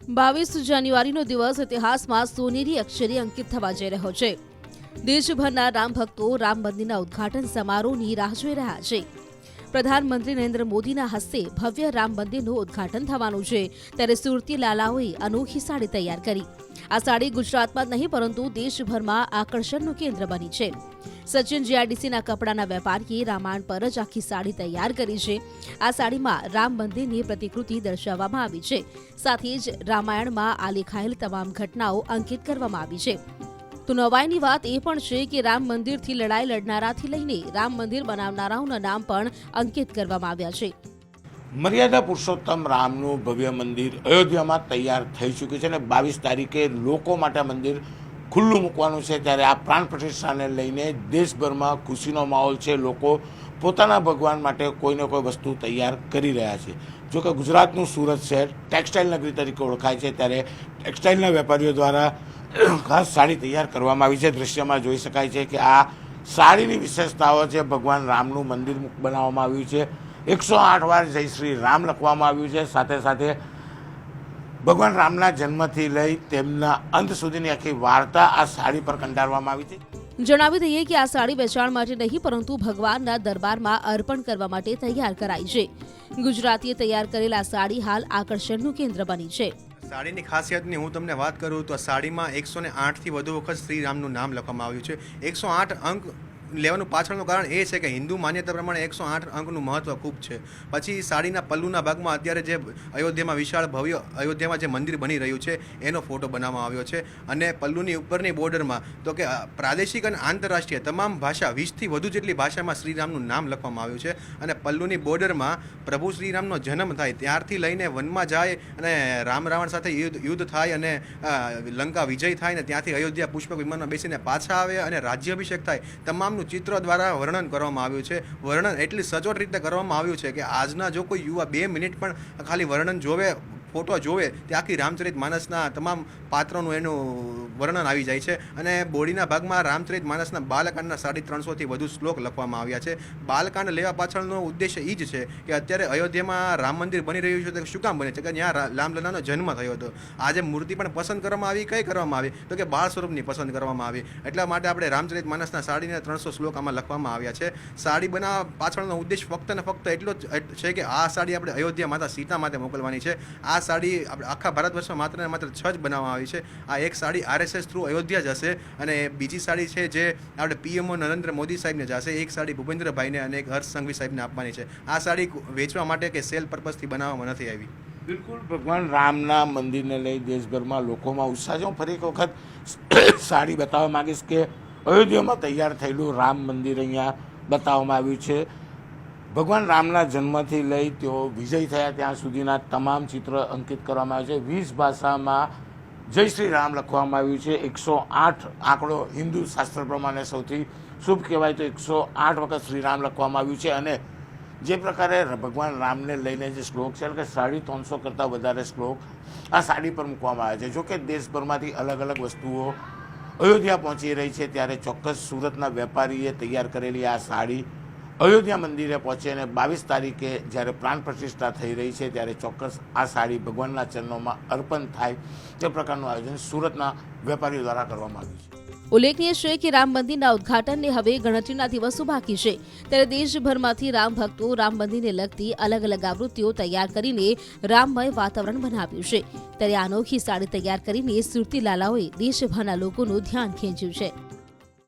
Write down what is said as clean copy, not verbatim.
22 જાન્યુઆરીનો દિવસ ઇતિહાસમાં સોનેરી અક્ષરે અંકિત થવા જઈ રહ્યો છે। દેશભરના રામ ભક્તો રામ મંદિરના ઉદ્ઘાટન સમારોહની રાહ જોઈ રહ્યા છે। પ્રધાનમંત્રી નરેન્દ્ર મોદીના હસ્તે ભવ્ય રામ મંદિરનું ઉદ્ઘાટન થવાનું છે, ત્યારે સુરતી લાલાઓએ અનોખી સાડી તૈયાર કરી। આ સાડી ગુજરાતમાં જ નહીં પરંતુ દેશભરમાં આકર્ષણનું કેન્દ્ર બની છે। સચિન જીઆઈડીસીના કપડાના વેપારીએ રામાયણ પર જ આખી સાડી તૈયાર કરી છે। આ સાડીમાં રામ મંદિરની પ્રતિકૃતિ દર્શાવવામાં આવી છે, સાથે જ રામાયણમાં આલેખાયેલ તમામ ઘટનાઓ અંકિત કરવામાં આવી છે। તો નવાઈની વાત એ પણ છે કે રામ મંદિરથી લડાઈ લડનારાથી લઈને રામ મંદિર બનાવનારાઓના નામ પણ અંકિત કરવામાં આવ્યા છે। મર્યાદા પુરુષોત્તમ રામનું ભવ્ય મંદિર અયોધ્યામાં તૈયાર થઈ ચૂક્યું છે અને 22 તારીખે લોકો માટે મંદિર ખુલ્લું મૂકવાનું છે। ત્યારે આ પ્રાણ પ્રતિષ્ઠાને લઈને દેશભરમાં ખુશીનો માહોલ છે। લોકો પોતાના ભગવાન માટે કોઈને કોઈ વસ્તુ તૈયાર કરી રહ્યા છે। જોકે ગુજરાતનું સુરત શહેર ટેક્સટાઇલ નગરી તરીકે ઓળખાય છે, ત્યારે ટેક્સટાઇલના વેપારીઓ દ્વારા ખાસ સાડી તૈયાર કરવામાં આવી છે। દૃશ્યમાં જોઈ શકાય છે કે આ સાડીની વિશેષતાઓ છે। ભગવાન રામનું મંદિર બનાવવામાં આવ્યું છે, 108 વાર જય શ્રી રામ લખવામાં આવ્યું છે, સાથે સાથે ભગવાન રામના જન્મથી લઈ તેમના અંત સુધીની આખી વાર્તા આ સાડી પર કંડારવામાં આવી છે। જણાવી દઈએ કે આ સાડી વેચાણ માટે નહીં પરંતુ ભગવાનના દરબારમાં અર્પણ કરવા માટે તૈયાર કરાઈ છે। ગુજરાતીએ તૈયાર કરેલ આ સાડી હાલ આકર્ષણનું કેન્દ્ર બની છે। સાડીની ખાસિયતની હું તમને વાત કરું તો સાડીમાં 108થી વધુ વખત શ્રીરામનું નામ લખવામાં આવ્યું છે। 108 અંક લેવાનું પાછળનું કારણ એ છે કે હિન્દુ માન્યતા પ્રમાણે 108 અંકનું મહત્વ ખૂબ છે। પછી સાડીના પલ્લુના ભાગમાં અત્યારે જે અયોધ્યામાં વિશાળ ભવ્ય અયોધ્યામાં જે મંદિર બની રહ્યું છે એનો ફોટો બનાવવામાં આવ્યો છે, અને પલ્લુની ઉપરની બોર્ડરમાં તો કે પ્રાદેશિક અને આંતરરાષ્ટ્રીય તમામ ભાષા 20થી વધુ જેટલી ભાષામાં શ્રીરામનું નામ લખવામાં આવ્યું છે। અને પલ્લુની બોર્ડરમાં પ્રભુ શ્રીરામનો જન્મ થાય ત્યારથી લઈને વનમાં જાય અને રામ રાવણ સાથે યુદ્ધ થાય અને લંકા વિજય થાય ને ત્યાંથી અયોધ્યા પુષ્પક વિમાનમાં બેસીને પાછા આવે અને રાજ્યાભિષેક થાય તમામનું ચિત્ર દ્વારા વર્ણન કરવામાં આવ્યું છે। વર્ણન એટલી સચોટ રીતે કરવામાં આવ્યું છે કે આજના જો કોઈ યુવા 2 મિનિટ પણ ખાલી વર્ણન જોવે, ફોટો જોવે, તે આખી રામચરિત માનસના તમામ પાત્રોનું એનું વર્ણન આવી જાય છે। અને બોડીના ભાગમાં રામચરિત માનસના બાલકાંડના 350થી વધુ શ્લોક લખવામાં આવ્યા છે। બાલકાંડ લેવા પાછળનો ઉદ્દેશ્ય એ જ છે કે અત્યારે અયોધ્યામાં રામ મંદિર બની રહ્યું છે તો શું કામ બને છે કે જ્યાં રામલલ્લાનો જન્મ થયો હતો। આજે મૂર્તિ પણ પસંદ કરવામાં આવી, કઈ કરવામાં આવી તો કે બાળ સ્વરૂપની પસંદ કરવામાં આવી, એટલા માટે આપણે રામચરિત માનસના સાડીના 300 શ્લોક આમાં લખવામાં આવ્યા છે। સાડી બનાવવા પાછળનો ઉદ્દેશ ફક્ત ને ફક્ત એટલો જ છે કે આ સાડી આપણે અયોધ્યા માતા સીતા માટે મોકલવાની છે। આ સાડી આપણે આખા ભારત વર્ષમાં માત્ર ને માત્ર 6 જ બનાવવામાં આવી છે। આ એક સાડી RSS થ્રુ અયોધ્યા જશે અને બીજી સાડી છે જે આપણે PMO નરેન્દ્ર મોદી સાહેબને જશે, એક સાડી ભૂપેન્દ્રભાઈને અને એક હર્ષ સંઘવી સાહેબને આપવાની છે। આ સાડી વેચવા માટે કે સેલ પર્પઝથી બનાવવામાં નથી આવી। બિલકુલ ભગવાન રામના મંદિરને લઈ દેશભરમાં લોકોમાં ઉત્સાહ છે। હું ફરી એક વખત સાડી બતાવવા માંગીશ કે અયોધ્યામાં તૈયાર થયેલું રામ મંદિર અહીંયા બતાવવામાં આવ્યું છે। ભગવાન રામના જન્મથી લઈ તેઓ વિજય થયા ત્યાં સુધીના તમામ ચિત્ર અંકિત કરવામાં આવ્યા છે। 20 ભાષામાં જય શ્રી રામ લખવામાં આવ્યું છે। 108 આંકડો હિન્દુ શાસ્ત્ર પ્રમાણે સૌથી શુભ કહેવાય તો 108 વખત શ્રીરામ લખવામાં આવ્યું છે। અને જે પ્રકારે ભગવાન રામને લઈને જે શ્લોક છે એટલે કે 350 કરતાં વધારે શ્લોક આ સાડી પર મૂકવામાં આવ્યા છે। જોકે દેશભરમાંથી અલગ અલગ વસ્તુઓ અયોધ્યા પહોંચી રહી છે, ત્યારે ચોક્કસ સુરતના વેપારીએ તૈયાર કરેલી આ સાડી અયોધ્યા મંદિરે પહોંચે અને 22 તારીખે જ્યારે પ્રાણ પ્રતિષ્ઠા થઈ રહી છે ત્યારે ચોક્કસ આ સાડી ભગવાનના ચરણોમાં અર્પણ થાય તે પ્રકારનું આયોજન સુરતના વેપારીઓ દ્વારા કરવામાં આવ્યું છે। ઉલ્લેખનીય છે કે રામ મંદિરના ઉદ્ઘાટનને હવે ગણતરીના દિવસો બાકી છે, ત્યારે દેશભરમાંથી રામ ભક્તો રામ મંદિરને લગતી અલગ અલગ આવૃત્તિઓ તૈયાર કરીને રામમય વાતાવરણ બનાવ્યું છે। ત્યારે અનોખી સાડી તૈયાર કરીને સુરતી લાલાઓએ દેશભરના લોકોનું ધ્યાન ખેંચ્યું છે।